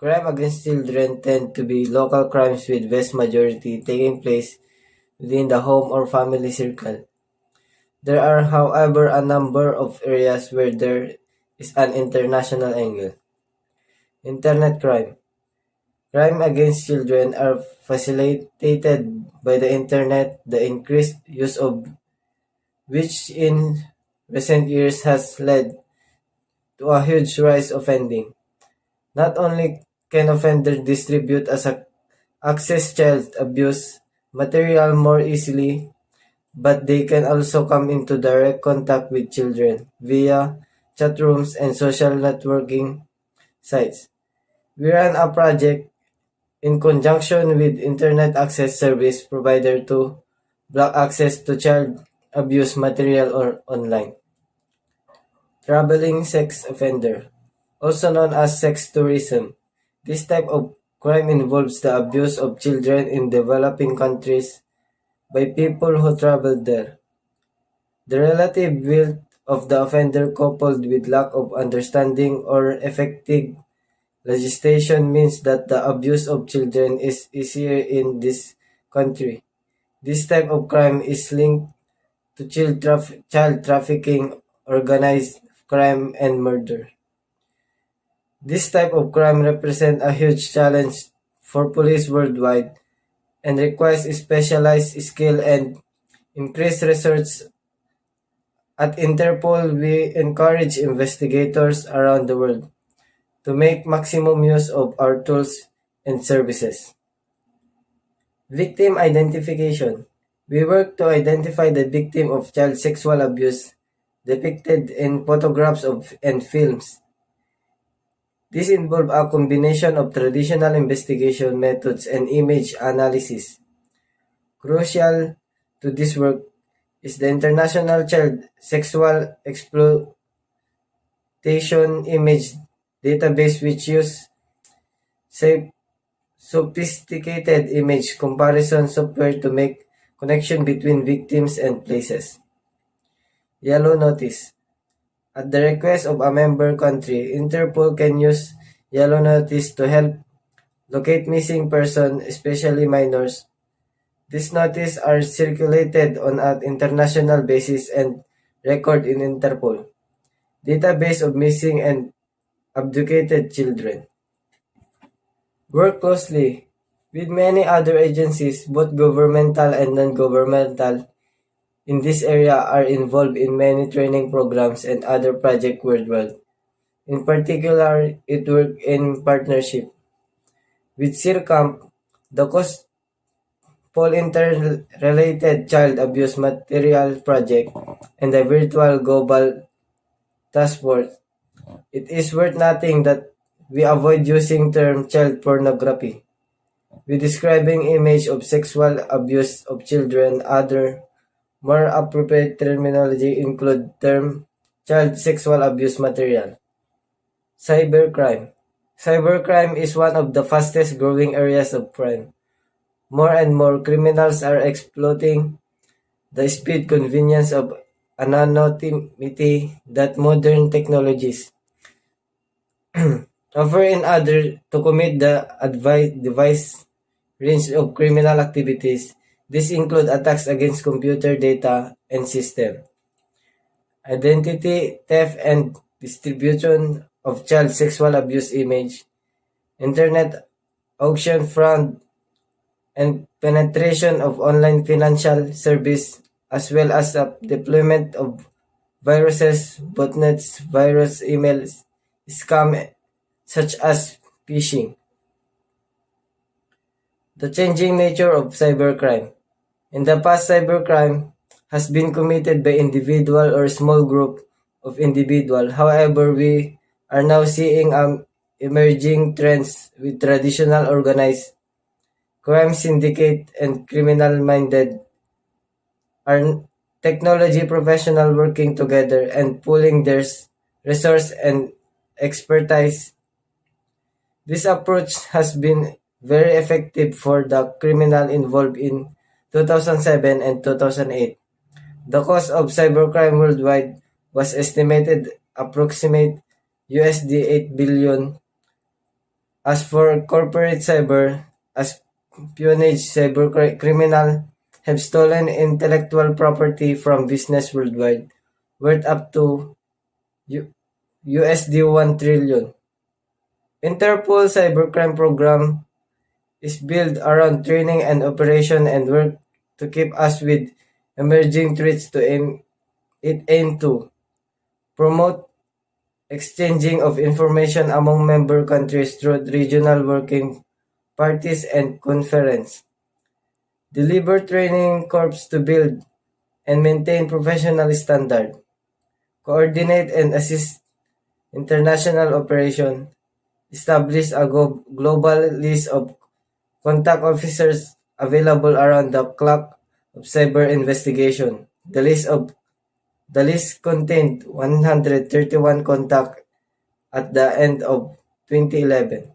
Crime against children tend to be local crimes with vast majority taking place within the home or family circle. There are, however, a number of areas where there is an international angle. Internet crime. Crime against children are facilitated by the internet, the increased use of which in recent years has led to a huge rise of offending. Not only can offenders distribute as access child abuse material more easily, but they can also come into direct contact with children via chat rooms and social networking sites. We ran a project in conjunction with internet access service provider to block access to child abuse material or online. Traveling sex offender, also known as sex tourism. This type of crime involves the abuse of children in developing countries by people who travel there. The relative wealth of the offender coupled with lack of understanding or effective legislation means that the abuse of children is easier in this country. This type of crime is linked to child trafficking, organized crime, and murder. This type of crime represents a huge challenge for police worldwide and requires specialized skill and increased research. At Interpol, we encourage investigators around the world to make maximum use of our tools and services. Victim identification. We work to identify the victim of child sexual abuse depicted in photographs and films. This involves a combination of traditional investigation methods and image analysis. Crucial to this work is the International Child Sexual Exploitation Image Database, which uses sophisticated image comparison software to make connection between victims and places. Yellow Notice. At the request of a member country, Interpol can use Yellow Notice to help locate missing persons, especially minors. These notices are circulated on an international basis and recorded in Interpol database of missing and abducted children. Work closely with many other agencies, both governmental and non-governmental, in this area are involved in many training programs and other projects worldwide. In particular, it works in partnership with CIRCAMP, the Cospol Interrelated Child Abuse Material Project, and the Virtual Global Task Force. It is worth noting that we avoid using term child pornography. We describing image of sexual abuse of children. Other more appropriate terminology include term child sexual abuse material. Cybercrime. Cybercrime is one of the fastest growing areas of crime. More and more criminals are exploiting the speed, convenience of anonymity that modern technologies offer in order to commit the device range of criminal activities. These include attacks against computer data and system, identity theft and distribution of child sexual abuse image, internet auction fraud, and penetration of online financial service, as well as the deployment of viruses, botnets, virus emails, scam such as phishing. The changing nature of cybercrime. In the past, cybercrime has been committed by individual or small group of individuals. However, we are now seeing emerging trends with traditional organized crime syndicate and criminal-minded are technology professionals working together and pooling their resources and expertise. This approach has been very effective for the criminal involved in 2007 and 2008. The cost of cybercrime worldwide was estimated approximate $8 billion As for corporate cyber, espionage, cyber criminal have stolen intellectual property from business worldwide, worth up to USD 1 trillion. Interpol cybercrime program is built around training and operation and work to keep us with emerging threats it aim to promote exchanging of information among member countries through regional working parties and conference. Deliver training corps to build and maintain professional standard. Coordinate and assist international operation. Establish a global list of contact officers available around the clock of cyber investigation. The list contained 131 contacts at the end of 2011.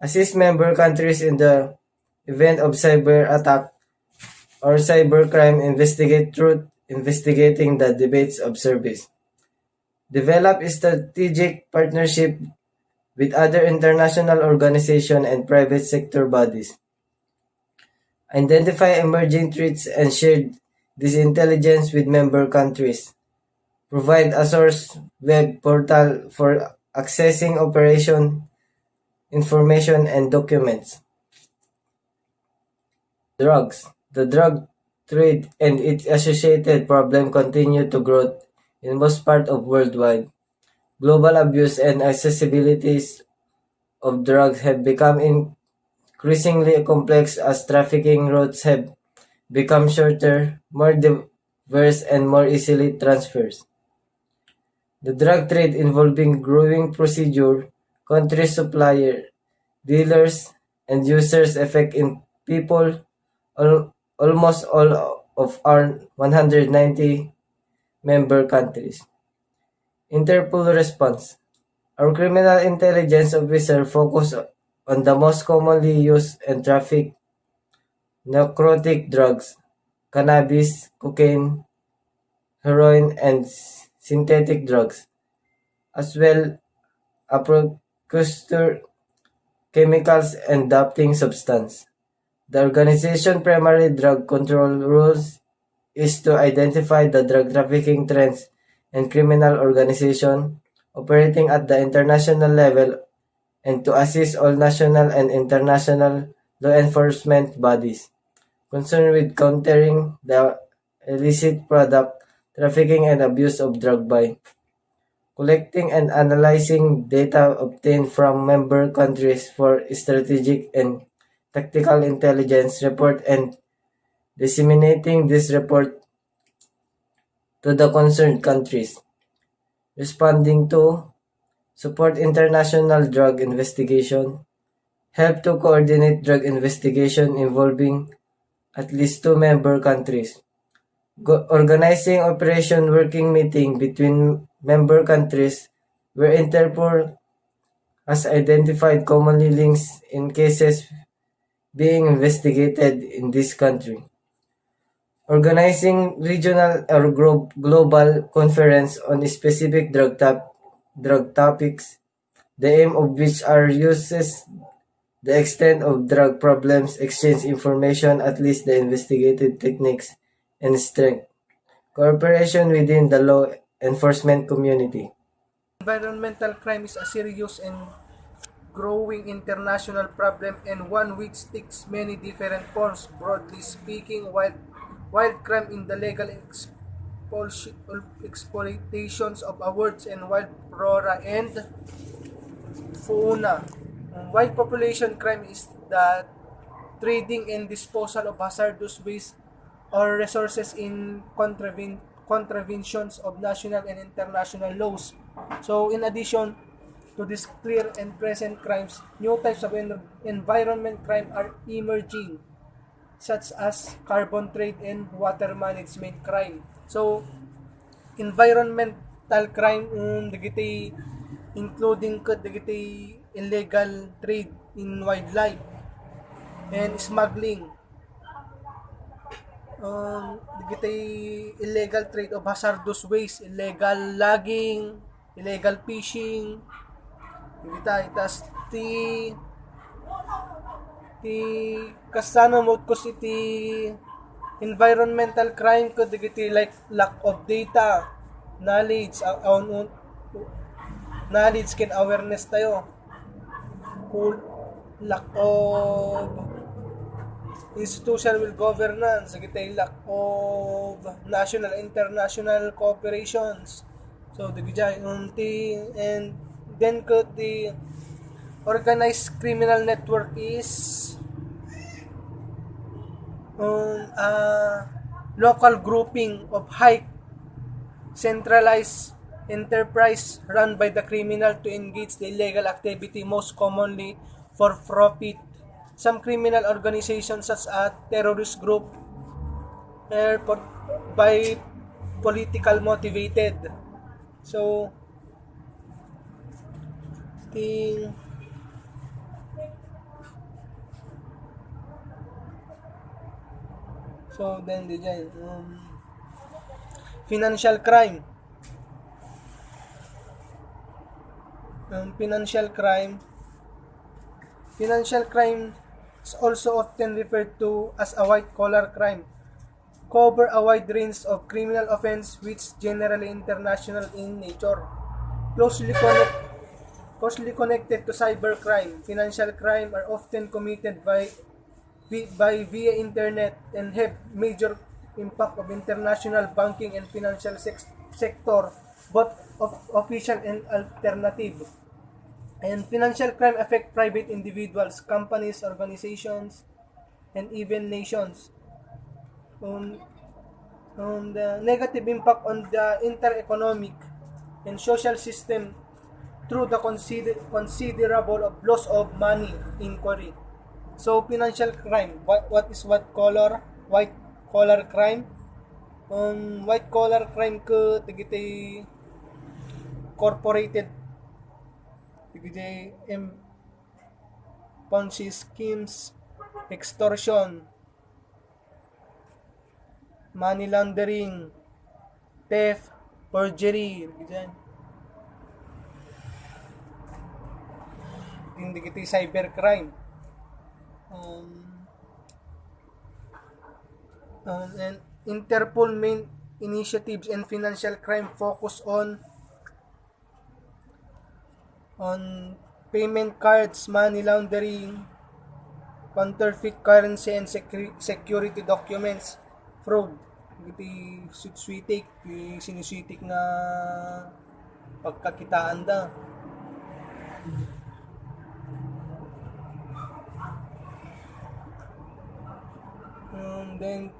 Assist member countries in the event of cyber attack or cybercrime, investigate truth, investigating the debates of service. Develop strategic partnership with other international organizations and private sector bodies. Identify emerging threats and share this intelligence with member countries. Provide a source web portal for accessing operation information and documents. Drugs. The drug trade and its associated problem continue to grow in most parts of worldwide. Global abuse and accessibilities of drugs have become increasingly complex as trafficking routes have become shorter, more diverse, and more easily transferred. The drug trade involving growing procedure, country supplier, dealers, and users affect in people almost all of our 190 member countries. Interpol response. Our criminal intelligence officer focus on the most commonly used and trafficked narcotic drugs, cannabis, cocaine, heroin, and synthetic drugs, as well as precursor chemicals and doping substance. The organization primary drug control rules is to identify the drug trafficking trends and criminal organization operating at the international level and to assist all national and international law enforcement bodies concerned with countering the illicit product trafficking and abuse of drug by collecting and analyzing data obtained from member countries for strategic and tactical intelligence report and disseminating this report to the concerned countries. Responding to support international drug investigation, help to coordinate drug investigation involving at least 2 member countries, organizing operation working meeting between member countries where Interpol has identified commonly links in cases being investigated in this country. Organizing regional or global conference on specific drug topics, the aim of which are uses the extent of drug problems, exchange information, at least the investigative techniques and strength. Cooperation within the law enforcement community. Environmental crime is a serious and growing international problem and one which takes many different forms. Broadly speaking, wild crime in the legal exploitations of awards and wild flora and fauna. Wild population crime is the trading and disposal of hazardous waste or resources in contraventions of national and international laws. So, in addition to these clear and present crimes, new types of environment crime are emerging, such as carbon trade and water management crime. So, environmental crime digiti including digiti illegal trade in wildlife and smuggling, digiti illegal trade of hazardous waste, illegal logging, illegal fishing, Digita itas ti kasano mo ko iti environmental crime ko digiti like lack of data, knowledge, knowledge ken awareness tayo. Cool. Lack of institutional governance, digiti lack of national international cooperations. So digiti unti and then ko the organized criminal network is a local grouping of high centralized enterprise run by the criminal to engage the illegal activity, most commonly for profit. Some criminal organizations such as terrorist group are by political motivated. So the then financial crime. Financial crime. Financial crime is also often referred to as a white-collar crime. Cover a wide range of criminal offense which generally international in nature. Closely, closely connected to cybercrime, financial crime are often committed via internet and have major impact of international banking and financial sector, both official and alternative. And financial crime affect private individuals, companies, organizations, and even nations. Um, the negative impact on the inter-economic and social system through the considerable of loss of money inquiry. So financial crime, what is white collar crime? White collar crime ko tigiti corporated tigiti Ponzi schemes, extortion, money laundering, theft, perjury, hindi kiti cybercrime. And Interpol main initiatives and financial crime focus on payment cards, money laundering, counterfeit currency and security documents, fraud. Iti sweetik, sinuswitik na pagkakitaan da. Then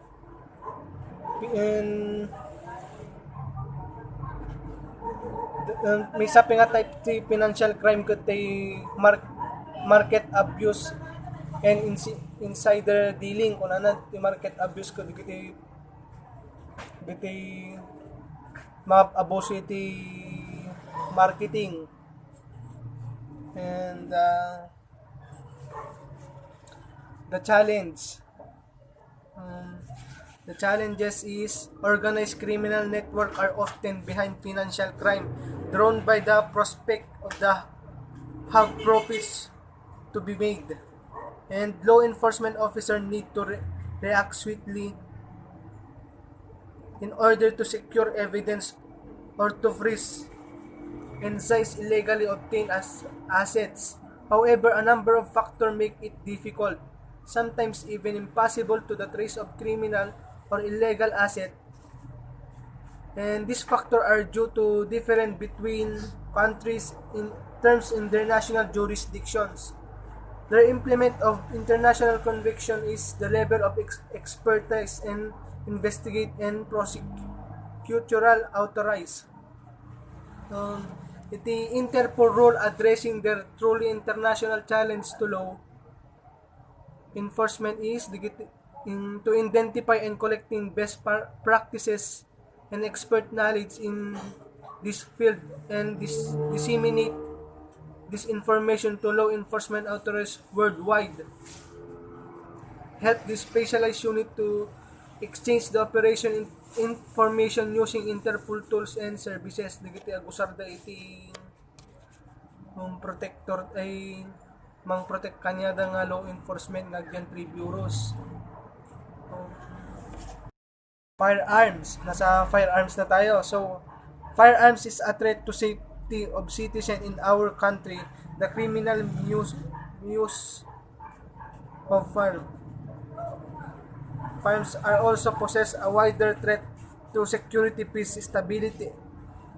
may sabi nga type ti financial crime ko ti market abuse and insider dealing kung ano ti market abuse ko digiti abuse ti marketing and the challenge. The challenges is organized criminal network are often behind financial crime, drawn by the prospect of the have profits to be made, and law enforcement officers need to react swiftly in order to secure evidence or to freeze and seize illegally obtained assets. However, a number of factors make it difficult, sometimes even impossible, to the trace of criminal or illegal asset, and these factors are due to difference between countries in terms in their national jurisdictions. The implement of international conviction is the level of expertise and investigate and prosecutorial authorize. Iti Interpol role addressing their truly international challenge to law enforcement is to identify and collecting best practices and expert knowledge in this field and disseminate this information to law enforcement authorities worldwide. Help this specialized unit to exchange the operation information using Interpol tools and services. Digiti agusar da iti protector ay mang protect kanya nga law enforcement ngagyan 3 bureaus. Firearms. Nasa firearms na tayo. So, firearms is a threat to safety of citizens in our country. The criminal use of firearms are also possess a wider threat to security, peace, stability,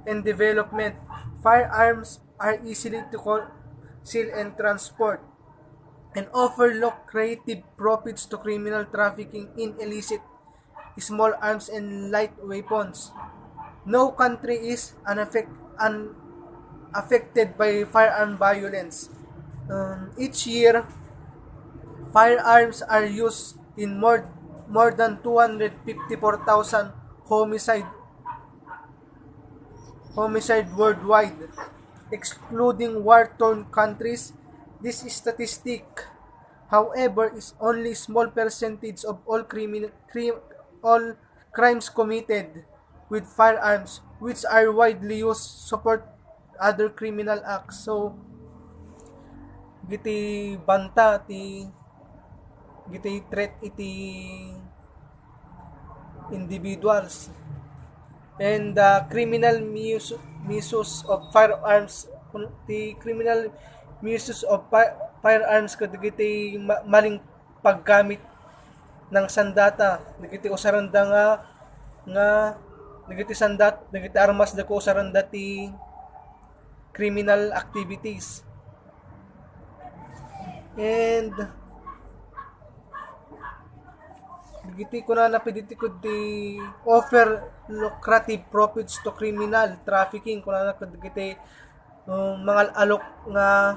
and development. Firearms are easily to conceal and transport and offer lucrative profits to criminal trafficking in illicit small arms and light weapons. No country is unaffected by firearm violence. Each year, firearms are used in more than 254,000 homicide worldwide, excluding war-torn countries. This statistic, however, is only a small percentage of all crimes committed with firearms, which are widely used support other criminal acts. So, giti banta giti threat iti individuals, and the criminal misuse of firearms, the criminal misuse of firearms kadagiti maling paggamit ng sandata, dagiti usaranda nga dagiti armas dako usaranda ti criminal activities. And dagiti kunana piditi di offer lucrative profits to criminal trafficking, kunana kadagiti mga alok nga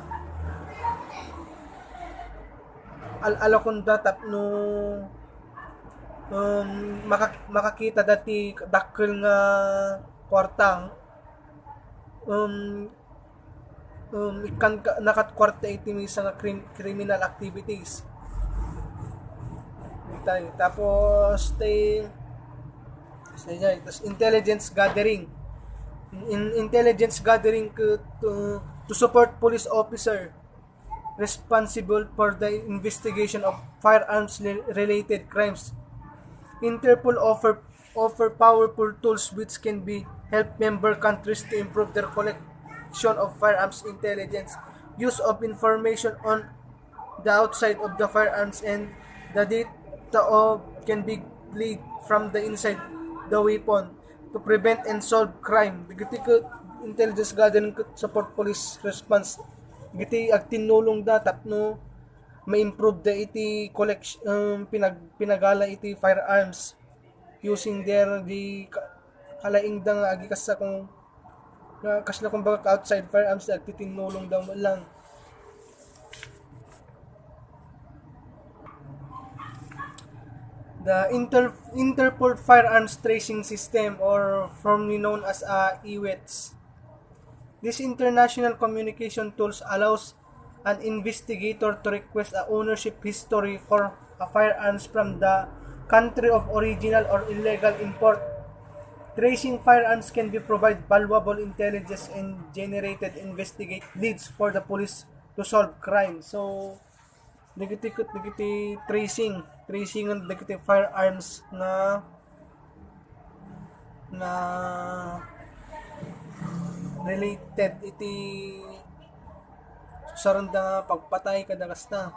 alakon datap no makakita dati dakkel nga kwarta ikan nakat kwarta iti misa nga criminal activities. Tapos intelligence gathering. In intelligence gathering to support police officer responsible for the investigation of firearms related crimes. Interpol offer powerful tools which can be help member countries to improve their collection of firearms intelligence, use of information on the outside of the firearms, and the data can be gleaned from the inside the weapon to prevent and solve crime. Digiti intelligence gathering support police response. Giti agtinulong da tapno ma-improve da iti collection pinagala iti firearms using their di kalaing da nga agi kasa kung kasla kung baga outside firearms agtitinulong daw lang. The Interpol Firearms Tracing System, or formerly known as IWETS. This international communication tools allows an investigator to request a ownership history for a firearms from the country of original or illegal import. Tracing firearms can be provide valuable intelligence and generated investigate leads for the police to solve crime. So, digiti tracing ng digiti firearms na related iti saranda pagpatay kadagasta.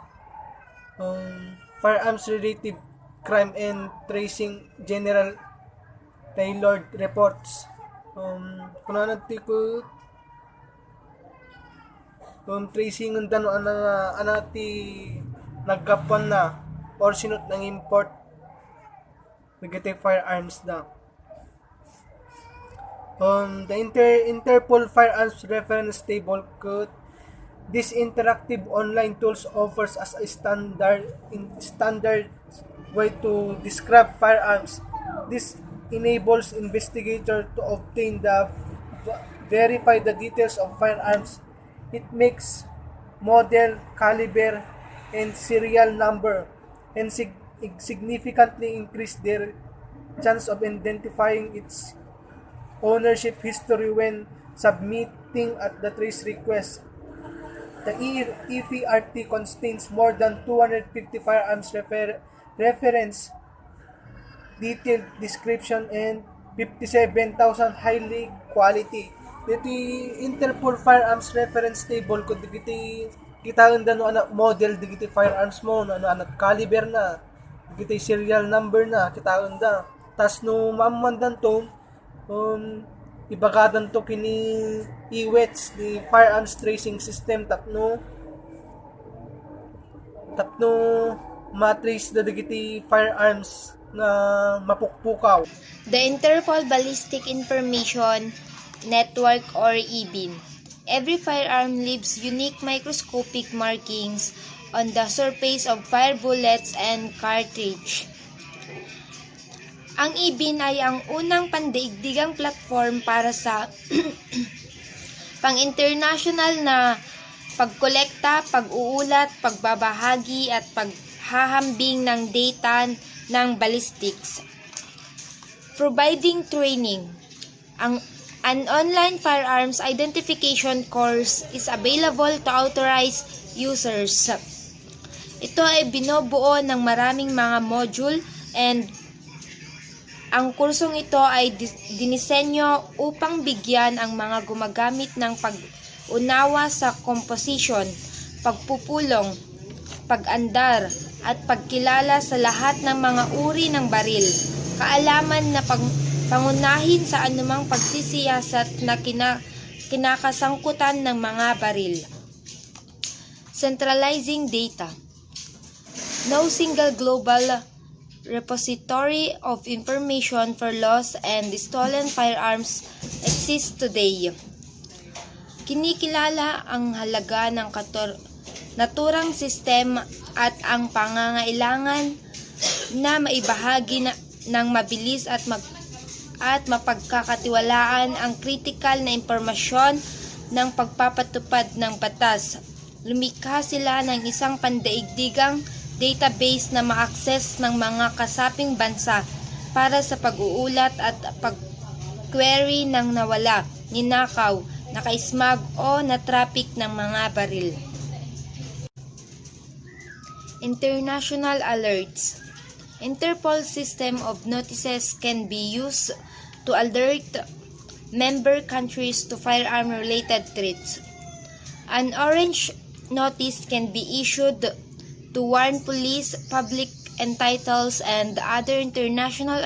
Firearms related crime and tracing general tailored reports. Kunana ti ko tracing ng dano anati naggapan na or sinot ng import nagiti firearms da. The Interpol Firearms Reference Table code. This interactive online tools offers as a standard way to describe firearms. This enables investigators to obtain verify the details of firearms. It makes model, caliber, and serial number, and significantly increase their chance of identifying its ownership history when submitting at the trace request. The EFRT contains more than 250 firearms reference, detailed description, and 57,000 highly quality. Dito Interpol Firearms Reference Table kung digiti kita anda no anak model digiti firearms mo no anak caliber na digiti serial number na kita anda tas no mamandan to ibagadan to kini IWETS di firearms tracing system tapno matrace da digiti firearms na mapukpukaw. The Interpol Ballistic Information Network or EBIN. Every firearm leaves unique microscopic markings on the surface of fire bullets and cartridge. Ang EBIN ay ang unang pandaigdigang platform para sa pang-international na pagkolekta, pag-uulat, pagbabahagi at paghahambing ng data ng ballistics. Providing training. An online firearms identification course is available to authorized users. Ito ay binubuo ng maraming mga module and ang kursong ito ay dinisenyo upang bigyan ang mga gumagamit ng pag-unawa sa composition, pagpupulong, pag-andar, at pagkilala sa lahat ng mga uri ng baril, kaalaman na pangunahin sa anumang pagsisiyasat na kinakasangkutan ng mga baril. Centralizing data. No single global repository of information for lost and stolen firearms exists today. Kinikilala ang halaga ng naturang sistem at ang pangangailangan na maibahagi ng mabilis at mapagkakatiwalaan ang kritikal na impormasyon ng pagpapatupad ng batas. Lumikha sila ng isang pandaigdigang database na ma-access ng mga kasaping bansa para sa pag-uulat at pag-query ng nawala, ninakaw, nakaismag o natraffic ng mga baril. International alerts. Interpol system of notices can be used to alert member countries to firearm-related threats. An orange notice can be issued to warn police, public entities, and other international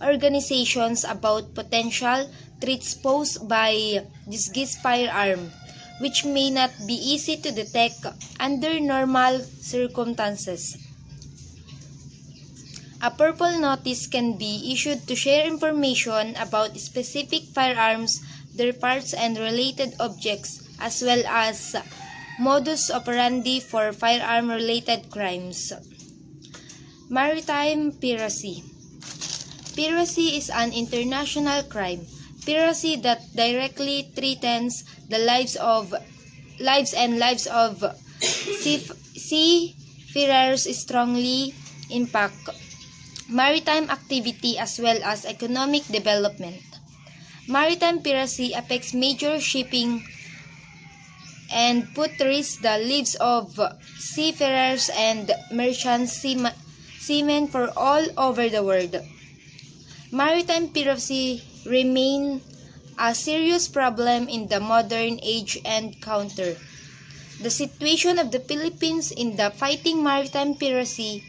organizations about potential threats posed by disguised firearm, which may not be easy to detect under normal circumstances. A purple notice can be issued to share information about specific firearms, their parts, and related objects, as well as modus operandi for firearm-related crimes. Maritime piracy. Piracy is an international crime. Piracy that directly threatens the lives and lives of seafarers strongly impact maritime activity as well as economic development. Maritime piracy affects major shipping and put risk the lives of seafarers and merchant seamen for all over the world. Maritime piracy remain a serious problem in the modern age and counter the situation of the Philippines in the fighting maritime piracy.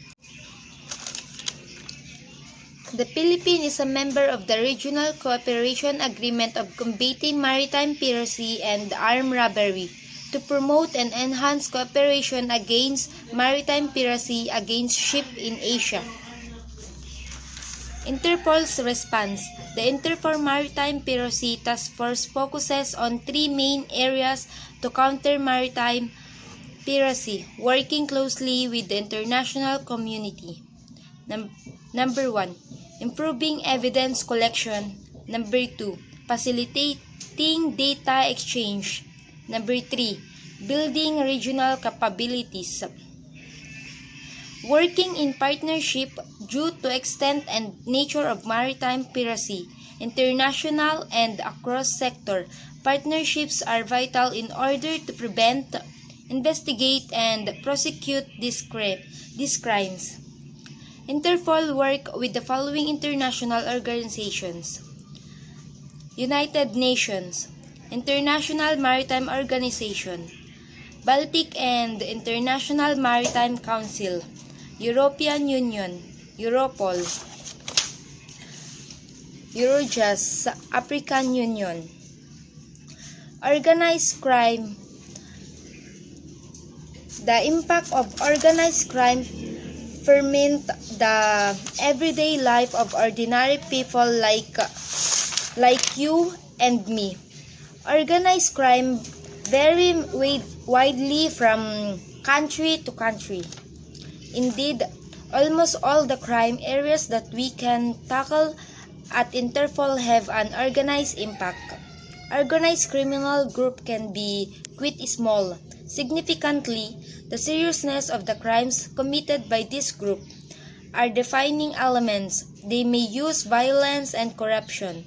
The Philippines is a member of the Regional Cooperation Agreement of Combating Maritime Piracy and Armed Robbery to promote and enhance cooperation against maritime piracy against ships in Asia. Interpol's response. The Interpol Maritime Piracy Task Force focuses on three main areas to counter maritime piracy, working closely with the international community. Number 1. Improving evidence collection. Number 2. Facilitating data exchange. Number 3. Building regional capabilities. Working in partnership due to extent and nature of maritime piracy, international, and across sector. Partnerships are vital in order to prevent, investigate, and prosecute these crimes. Interpol work with the following international organizations: United Nations, International Maritime Organization, Baltic and International Maritime Council, European Union, Europol, Eurojust, African Union. Organized crime. The impact of organized crime ferment the everyday life of ordinary people like you and me. Organized crime vary widely from country to country. Indeed, almost all the crime areas that we can tackle at Interpol have an organized impact. Organized criminal group can be quite small. Significantly, the seriousness of the crimes committed by this group are defining elements. They may use violence and corruption.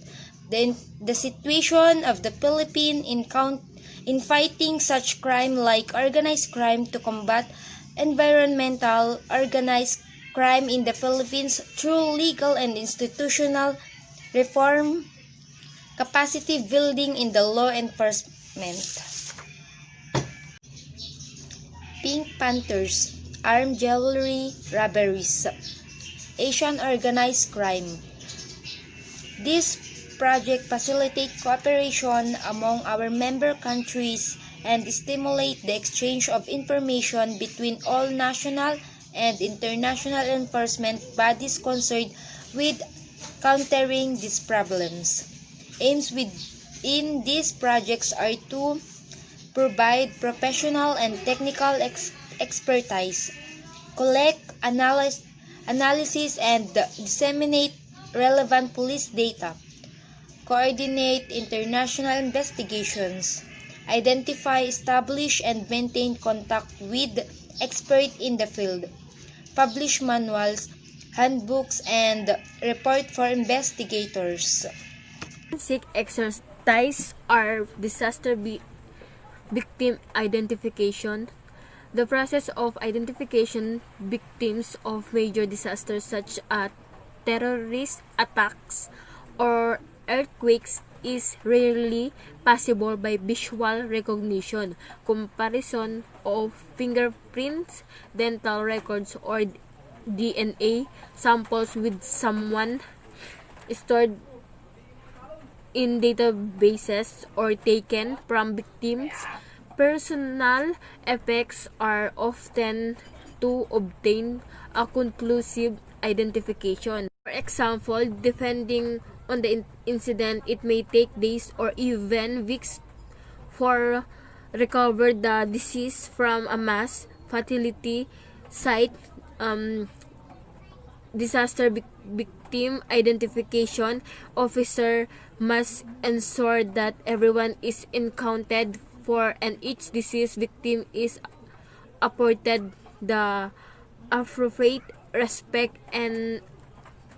The situation of the Philippines in fighting such crime like organized crime to combat environmental organized crime in the Philippines through legal and institutional reform, capacity building in the law enforcement. Pink Panthers, armed jewelry robberies, Asian organized crime. This project facilitates cooperation among our member countries and stimulate the exchange of information between all national and international enforcement bodies concerned with countering these problems. Aims within these projects are to provide professional and technical expertise, collect, analysis, and disseminate relevant police data, coordinate international investigations, identify, establish, and maintain contact with experts in the field, publish manuals, handbooks, and report for investigators. Forensic exercise are disaster victim identification. The process of identification victims of major disasters such as terrorist attacks or earthquakes is rarely possible by visual recognition, comparison of fingerprints, dental records, or DNA samples with someone stored in databases or taken from victims. Personal effects are often to obtain a conclusive identification. For example, depending on the incident, it may take days or even weeks for recover the deceased from a mass fatality site. Disaster victim identification officer must ensure that everyone is accounted for and each deceased victim is afforded the appropriate respect and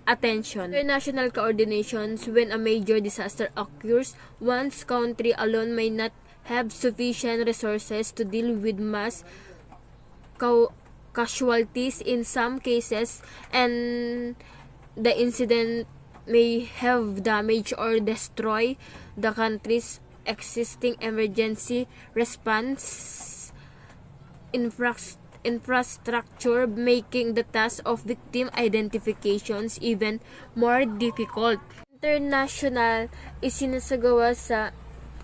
attention. International coordinations. When a major disaster occurs, one's country alone may not have sufficient resources to deal with mass casualties in some cases, and the incident may have damaged or destroy the country's existing emergency response infrastructure, making the task of victim identifications even more difficult. International isinasagawa sa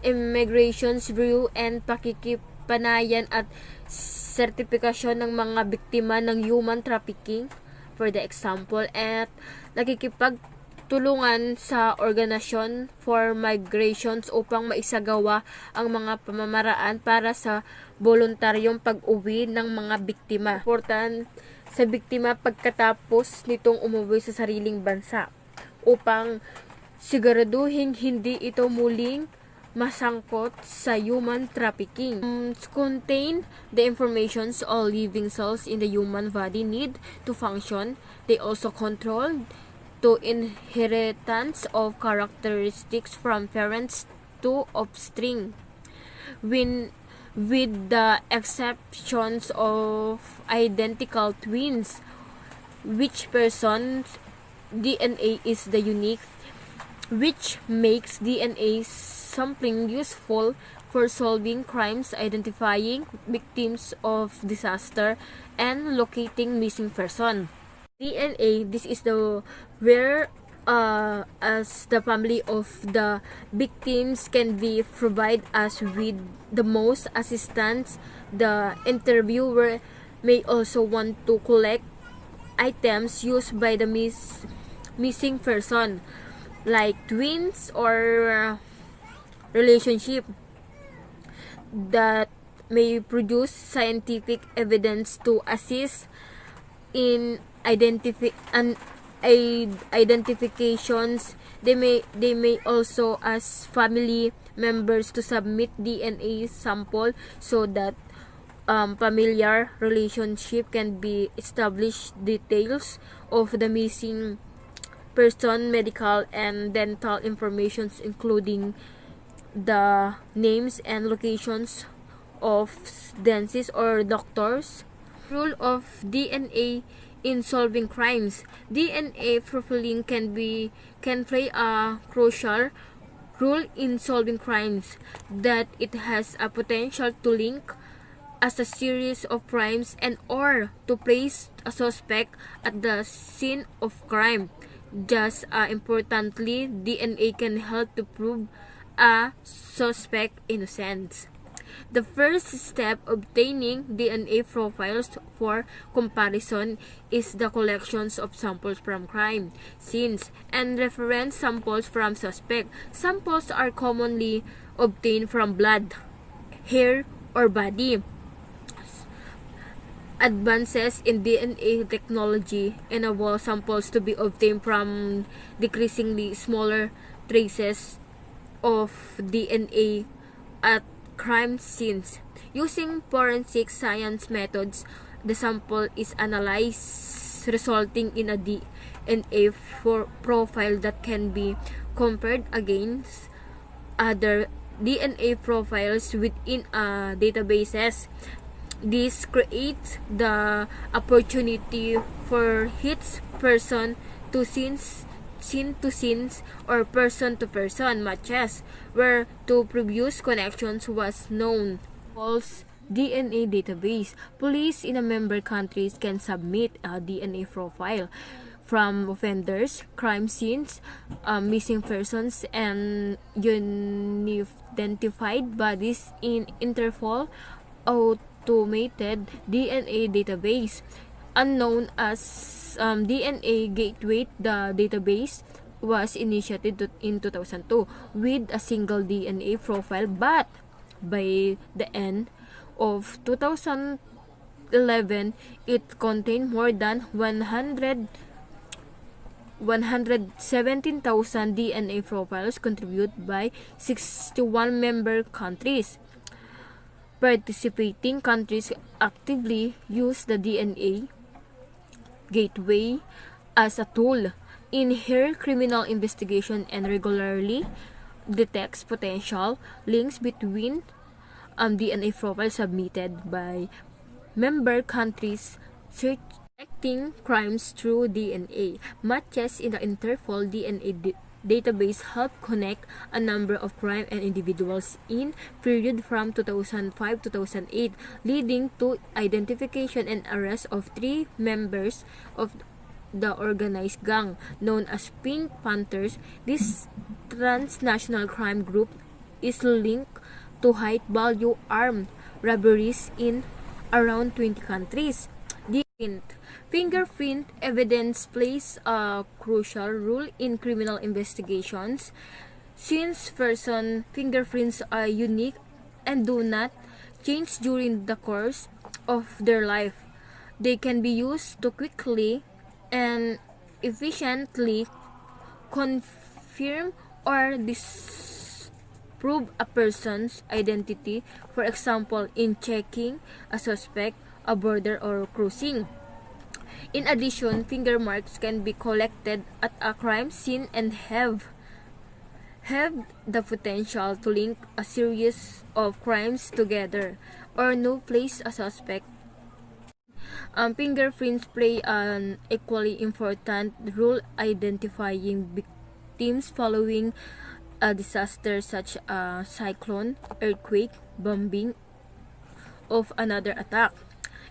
Immigrations Bureau and pakikipanayan at sertifikasyon ng mga biktima ng human trafficking, for the example, at nakikipagtulungan sa Organisasyon for Migrations upang maisagawa ang mga pamamaraan para sa voluntaryong pag-uwi ng mga biktima. Important sa biktima pagkatapos nitong umuwi sa sariling bansa upang siguraduhin hindi ito muling masangkot sa human trafficking. Contain the informations all living cells in the human body need to function. They also control to inheritance of characteristics from parents to offspring, when, with the exceptions of identical twins, which person's DNA is the unique, which makes DNA sampling useful for solving crimes, identifying victims of disaster, and locating missing person. DNA, this is the where as the family of the victims can be provide us with the most assistance. The interviewer may also want to collect items used by the missing person, like twins or relationship, that may produce scientific evidence to assist in identifications. They may also ask family members to submit DNA sample so that familiar relationship can be established. Details of the missing person, medical and dental informations, including the names and locations of dentists or doctors. Role of DNA in solving crimes. DNA profiling can play a crucial role in solving crimes, that it has a potential to link as a series of crimes and or to place a suspect at the scene of crime. Just importantly, DNA can help to prove a suspect innocence. The first step obtaining DNA profiles for comparison is the collections of samples from crime scenes and reference samples from suspect. Samples are commonly obtained from blood, hair, or body. Advances in DNA technology enable samples to be obtained from decreasingly smaller traces of DNA at crime scenes. Using forensic science methods, the sample is analyzed, resulting in a DNA profile that can be compared against other DNA profiles within databases. This creates the opportunity for hits person to scene to scenes or person to person matches where two previous connections was known. False DNA database. Police in a member countries can submit a DNA profile from offenders, crime scenes, missing persons, and unidentified bodies in Interpol automated DNA database, unknown as DNA Gateway. The database was initiated in 2002 with a single DNA profile, but by the end of 2011, it contained more than 117,000 DNA profiles contributed by 61 member countries. Participating countries actively use the DNA Gateway as a tool in her criminal investigation and regularly detects potential links between DNA profiles submitted by member countries suspecting crimes through DNA. Matches in the Interpol DNA database help connect a number of crime and individuals in period from 2005 to 2008, leading to identification and arrest of 3 members of the organized gang known as Pink Panthers. This transnational crime group is linked to high-value armed robberies in around 20 countries. Fingerprint evidence plays a crucial role in criminal investigations, since person fingerprints are unique and do not change during the course of their life. They can be used to quickly and efficiently confirm or disprove a person's identity, for example, in checking a suspect, a border, or crossing. In addition, finger marks can be collected at a crime scene and have the potential to link a series of crimes together or no place a suspect. Fingerprints play an equally important role identifying victims following a disaster such as cyclone, earthquake, bombing of another attack.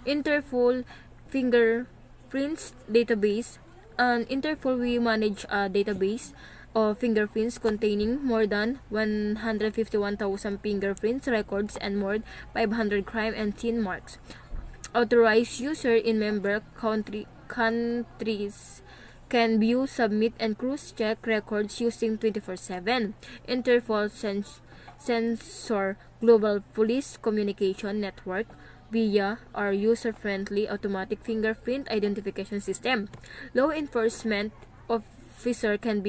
Interpol fingerprints database. Interpol we manage a database of fingerprints containing more than 151,000 fingerprints records and more than 500 crime and scene marks. Authorized user in member countries can view, submit, and cross-check records using 24/7. Interpol sensor global police communication network via our user-friendly automatic fingerprint identification system. Law enforcement officer can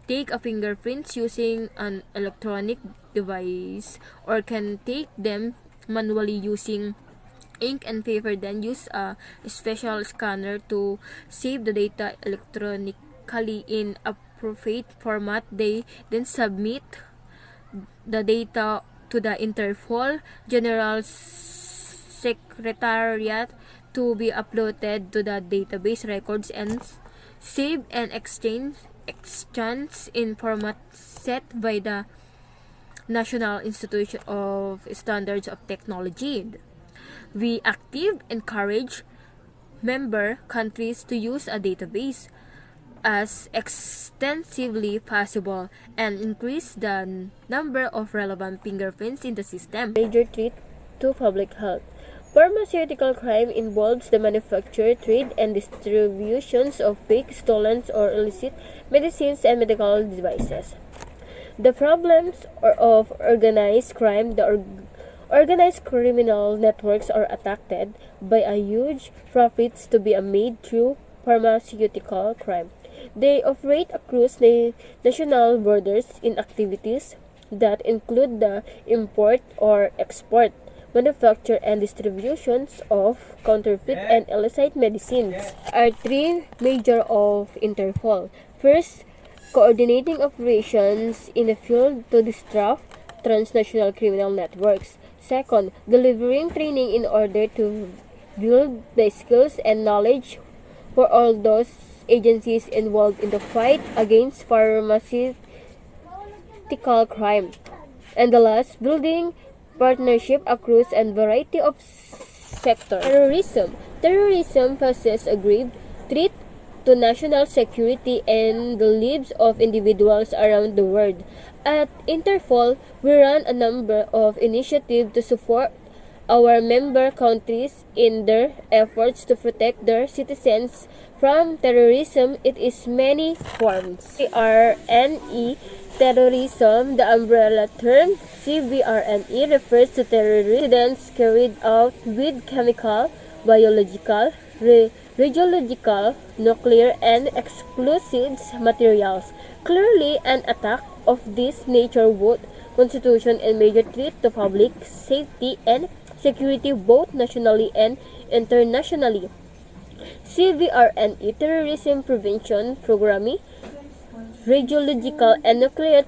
take a fingerprints using an electronic device or can take them manually using ink and paper, then use a special scanner to save the data electronically in appropriate format. They then submit the data to the Interpol General Secretariat to be uploaded to the database records and saved and exchanged in format set by the National Institute of Standards of Technology. We actively encourage member countries to use a database as extensively possible and increase the number of relevant fingerprints in the system. Major threat to public health. Pharmaceutical crime involves the manufacture, trade, and distributions of fake, stolen, or illicit medicines and medical devices. The problems of organized crime. Organized criminal networks are attacked by a huge profits to be made through pharmaceutical crime. They operate across the national borders in activities that include the import or export, manufacture, and distributions of counterfeit and illicit medicines. Are three major of Interpol. First, coordinating operations in the field to disrupt transnational criminal networks. Second, delivering training in order to build the skills and knowledge for all those agencies involved in the fight against pharmaceutical crime. And the last, building partnership across a variety of sectors. Terrorism. Terrorism poses a grave threat to national security and the lives of individuals around the world. At Interpol, we run a number of initiatives to support our member countries in their efforts to protect their citizens from terrorism. It is many forms. CBRNE, terrorism. The umbrella term CBRNE refers to terrorist incidents carried out with chemical, biological, radiological, nuclear, and explosives materials. Clearly, an attack of this nature would constitute a major threat to public safety and security both nationally and internationally. CBRNE, Terrorism Prevention Programme, Radiological and Nuclear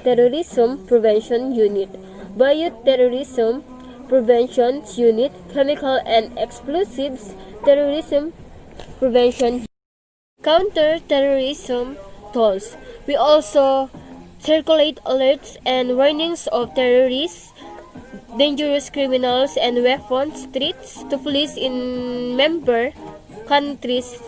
Terrorism Prevention Unit, Bioterrorism Prevention Unit, Chemical and Explosives Terrorism Prevention, Counter-Terrorism Tools. We also circulate alerts and warnings of terrorists, dangerous criminals, and weapons threats to police in member countries.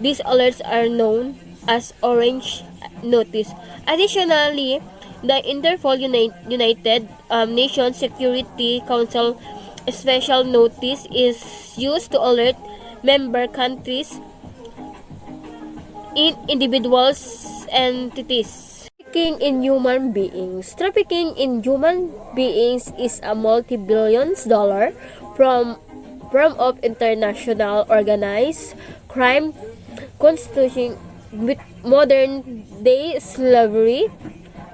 These alerts are known as Orange Notice. Additionally, the Interpol United Nations Security Council Special Notice is used to alert member countries in individuals entities. Trafficking in human beings. Trafficking in human beings is a multi-billions-dollar from of international organized crime constituting with modern-day slavery.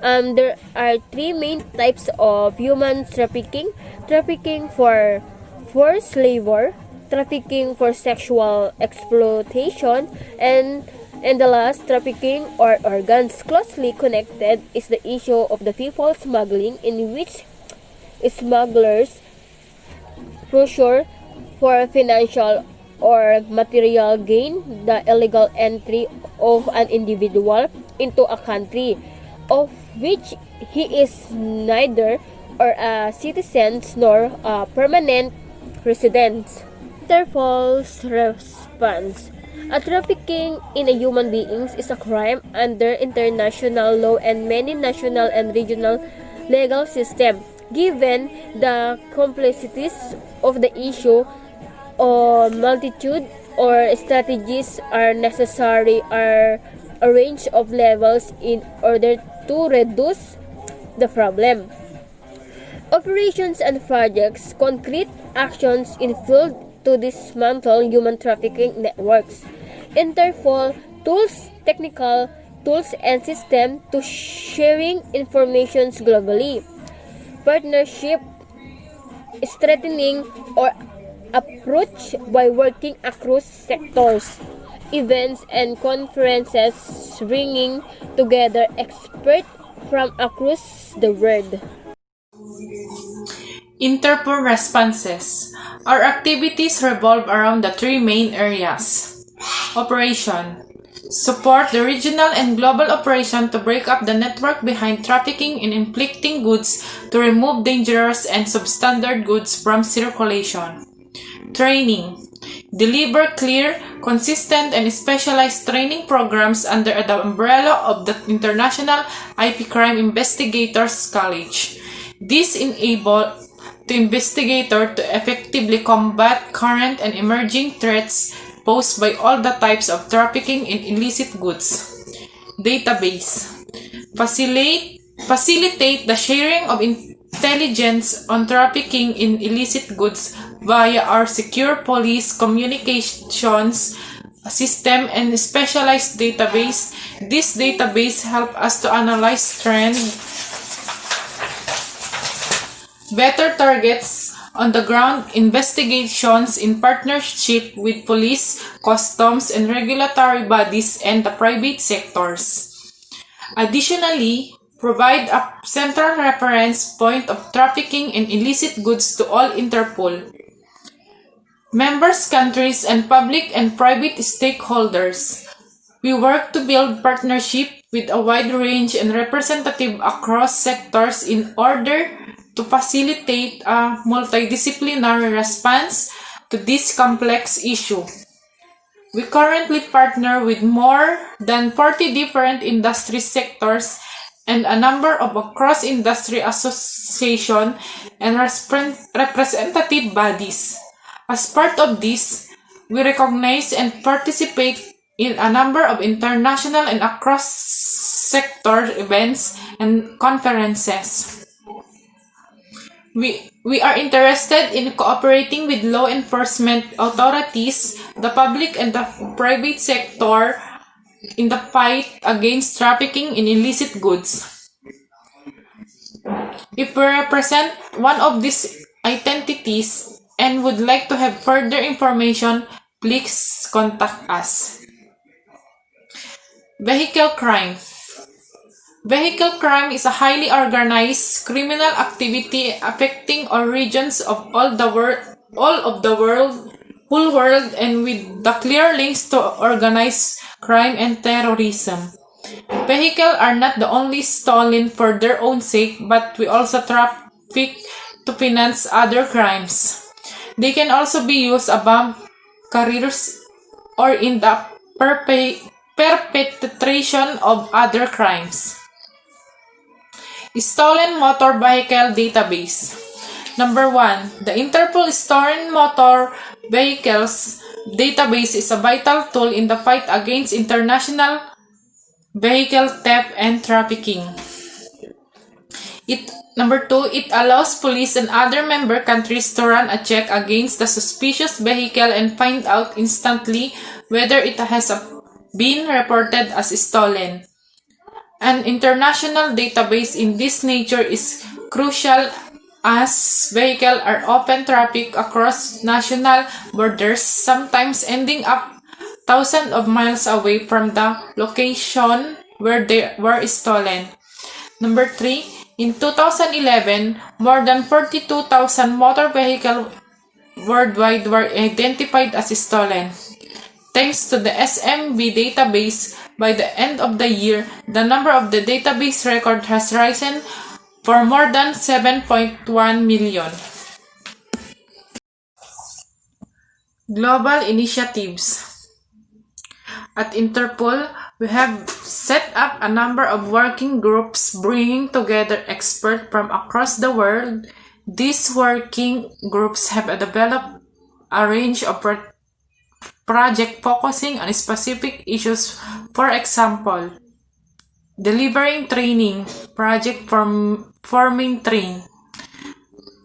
There are three main types of human trafficking: trafficking for forced labor, trafficking for sexual exploitation, and the last, trafficking or organs. Closely connected is the issue of the people smuggling, in which smugglers pressure for financial or material gain the illegal entry of an individual into a country of which he is neither or a citizen nor a permanent resident. Interpol's response. A trafficking in a human beings is a crime under international law and many national and regional legal systems. Given the complexities of the issue, a multitude or strategies are necessary, are a range of levels in order to reduce the problem. Operations and projects, concrete actions in field to dismantle human trafficking networks. Interpol tools, technical tools and system to sharing information globally. Partnership, strengthening or approach by working across sectors. Events and conferences, bringing together experts from across the world. Interpol responses. Our activities revolve around the three main areas. Operation. Support the regional and global operation to break up the network behind trafficking in inflicting goods to remove dangerous and substandard goods from circulation. Training. Deliver clear, consistent, and specialized training programs under the umbrella of the International IP Crime Investigators College. This enables the investigator to effectively combat current and emerging threats posed by all the types of trafficking in illicit goods. Database. Facilitate the sharing of intelligence on trafficking in illicit goods via our secure police communications system and specialized database. This database helps us to analyze trends, better targets on the ground investigations in partnership with police, customs, and regulatory bodies and the private sectors. Additionally, provide a central reference point of trafficking in illicit goods to all Interpol members countries and public and private stakeholders. We work to build partnership with a wide range and representative across sectors in order to facilitate a multidisciplinary response to this complex issue. We currently partner with more than 40 different industry sectors and a number of cross-industry association and representative bodies. As part of this, we recognize and participate in a number of international and across-sector events and conferences. We are interested in cooperating with law enforcement authorities, the public and the private sector in the fight against trafficking in illicit goods. If we represent one of these identities and would like to have further information, please contact us. Vehicle crime. Vehicle crime is a highly organized criminal activity affecting all regions of the whole world, and with the clear links to organized crime and terrorism. Vehicles are not the only stolen for their own sake, but we also traffic to finance other crimes. They can also be used as bomb carriers or in the perpetration of other crimes. Stolen Motor Vehicle Database. Number 1. The Interpol Stolen Motor Vehicles Database is a vital tool in the fight against international vehicle theft and trafficking. Number 2, it allows police and other member countries to run a check against the suspicious vehicle and find out instantly whether it has been reported as stolen. An international database in this nature is crucial as vehicles are often trafficked across national borders, sometimes ending up thousands of miles away from the location where they were stolen. Number 3, in 2011, more than 42,000 motor vehicles worldwide were identified as stolen. Thanks to the SMB database, by the end of the year, the number of the database record has risen for more than 7.1 million. Global initiatives. At Interpol, we have set up a number of working groups bringing together experts from across the world. These working groups have developed a range of projects focusing on specific issues. For example, delivering training, project forming train,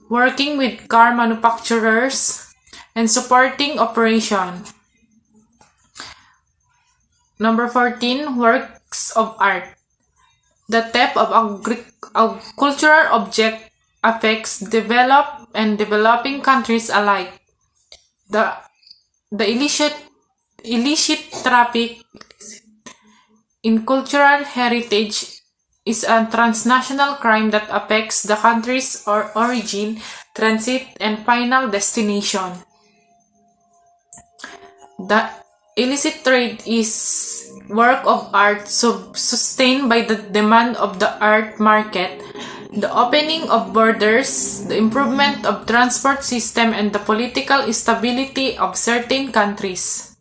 working with car manufacturers, and supporting operation. Number 14, works of art. The theft of cultural object affects developed and developing countries alike. The illicit traffic in cultural heritage is a transnational crime that affects the country's origin, transit, and final destination. The illicit trade is work of art sustained by the demand of the art market, the opening of borders, the improvement of transport system, and the political stability of certain countries.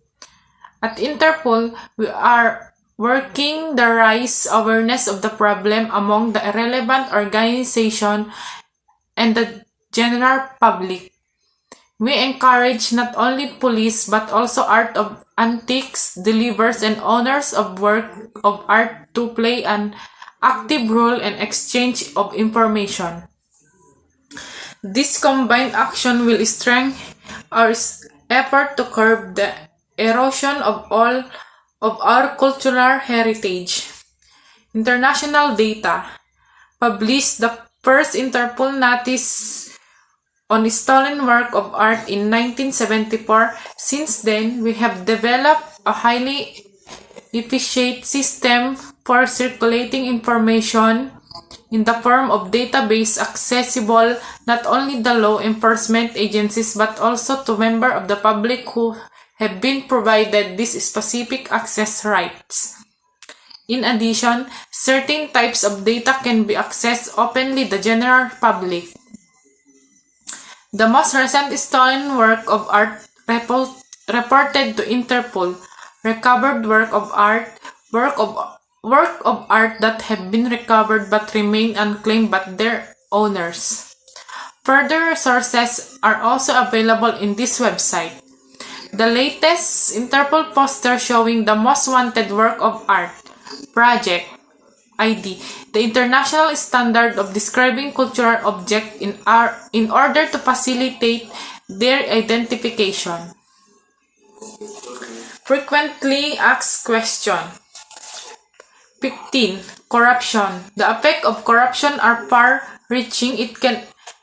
At Interpol, we are working the rise awareness of the problem among the relevant organization and the general public. We encourage not only police but also art of antiques, dealers, and owners of work of art to play an active role in exchange of information. This combined action will strengthen our effort to curb the erosion of all of our cultural heritage. International data published the first Interpol notice on stolen work of art in 1974. Since then, we have developed a highly efficient system for circulating information in the form of database accessible not only the law enforcement agencies but also to members of the public who have been provided these specific access rights. In addition, certain types of data can be accessed openly by the general public. The most recent stolen work of art reported to Interpol, recovered work of art that have been recovered but remain unclaimed by their owners. Further resources are also available in this website. The latest Interpol poster showing the most wanted work of art, Project ID, the international standard of describing cultural objects in order to facilitate their identification. Frequently asked questions. 15. Corruption. The effects of corruption are far-reaching. It can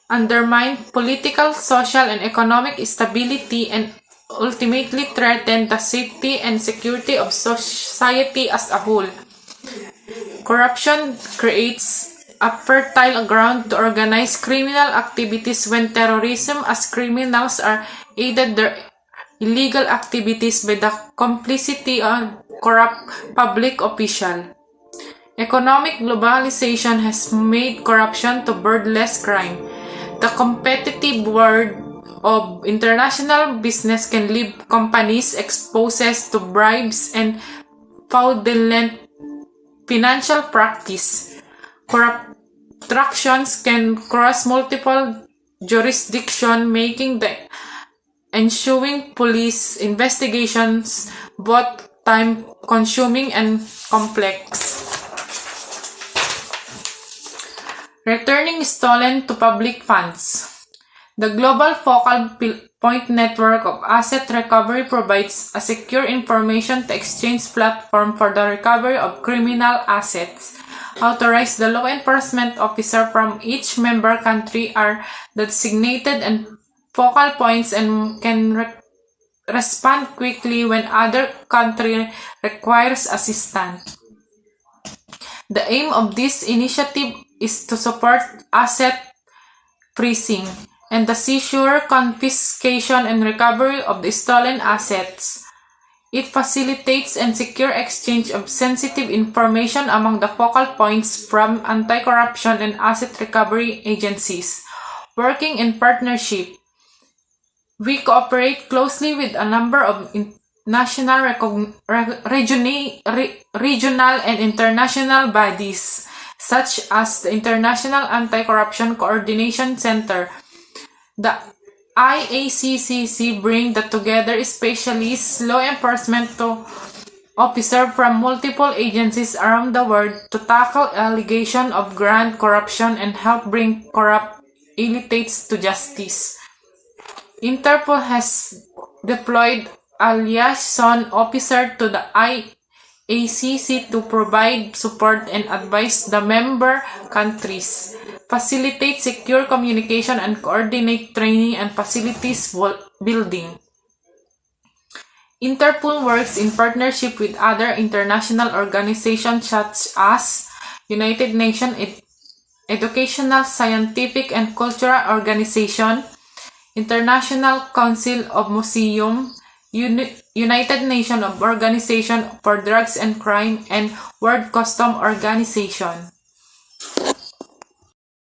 undermine political, social, and economic stability and ultimately threaten the safety and security of society as a whole. Corruption creates a fertile ground to organize criminal activities when terrorism as criminals are aided their illegal activities by the complicity of corrupt public officials. Economic globalization has made corruption to borderless crime. The competitive world of international business can leave companies exposed to bribes and fraudulent financial practice. Corrupt transactions can cross multiple jurisdictions, making the ensuing police investigations both time-consuming and complex. Returning stolen to public funds. The global focal point network of asset recovery provides a secure information to exchange platform for the recovery of criminal assets. authorized the law enforcement officer from each member country are designated and focal points and can respond quickly when other country requires assistance. The aim of this initiative is to support asset freezing and the seizure, confiscation, and recovery of the stolen assets. It facilitates and secure exchange of sensitive information among the focal points from anti-corruption and asset recovery agencies. Working in partnership, we cooperate closely with a number of national, regional, and international bodies, such as the International Anti-Corruption Coordination Center. The IACCC bring together specialists, law enforcement officers from multiple agencies around the world to tackle allegations of grand corruption and help bring corrupt elites to justice. Interpol has deployed a liaison officer to the IACC to provide support and advise the member countries, facilitate secure communication, and coordinate training and facilities building. Interpol works in partnership with other international organizations such as United Nations Educational, Scientific, and Cultural Organization, International Council of Museum, United Nations Organization for Drugs and Crime, and World Customs Organization.